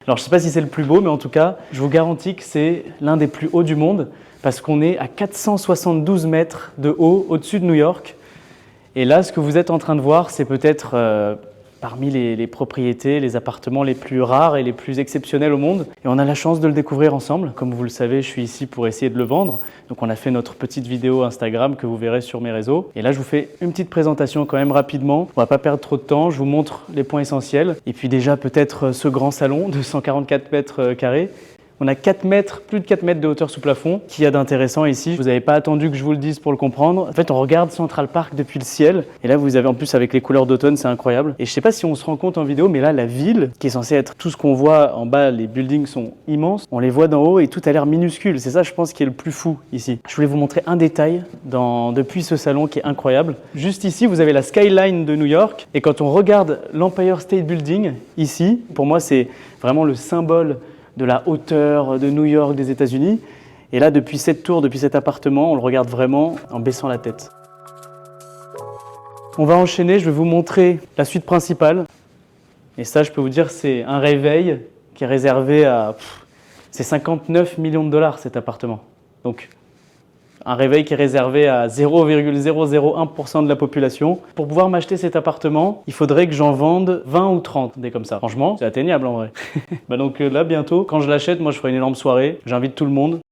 Alors je ne sais pas si c'est le plus beau, mais en tout cas, je vous garantis que c'est l'un des plus hauts du monde parce qu'on est à 472 mètres de haut au-dessus de New York. Et là, ce que vous êtes en train de voir, c'est peut-être parmi les propriétés, les appartements les plus rares et les plus exceptionnels au monde. Et on a la chance de le découvrir ensemble. Comme vous le savez, je suis ici pour essayer de le vendre. Donc on a fait notre petite vidéo Instagram que vous verrez sur mes réseaux. Et là, je vous fais une petite présentation quand même rapidement. On va pas perdre trop de temps. Je vous montre les points essentiels. Et puis déjà, peut-être ce grand salon de 144 mètres carrés. On a 4 mètres, plus de 4 mètres de hauteur sous plafond. Qu'il y a d'intéressant ici, vous n'avez pas attendu que je vous le dise pour le comprendre. En fait, on regarde Central Park depuis le ciel. Et là, vous avez en plus avec les couleurs d'automne, c'est incroyable. Et je ne sais pas si on se rend compte en vidéo, mais là, la ville, qui est censée être tout ce qu'on voit en bas, les buildings sont immenses. On les voit d'en haut et tout a l'air minuscule. C'est ça, je pense, qui est le plus fou ici. Je voulais vous montrer un détail depuis ce salon qui est incroyable. Juste ici, vous avez la skyline de New York. Et quand on regarde l'Empire State Building, ici, pour moi, c'est vraiment le symbole de la hauteur de New York des États-Unis. Et là, depuis cette tour, depuis cet appartement, on le regarde vraiment en baissant la tête. On va enchaîner, je vais vous montrer la suite principale. Et ça, je peux vous dire, c'est un réveil qui est réservé à... C'est 59 millions de dollars cet appartement. Donc, un réveil qui est réservé à 0,001% de la population. Pour pouvoir m'acheter cet appartement, il faudrait que j'en vende 20 ou 30, des comme ça. Franchement, c'est atteignable en vrai. Donc là, bientôt, quand je l'achète, moi je ferai une énorme soirée. J'invite tout le monde.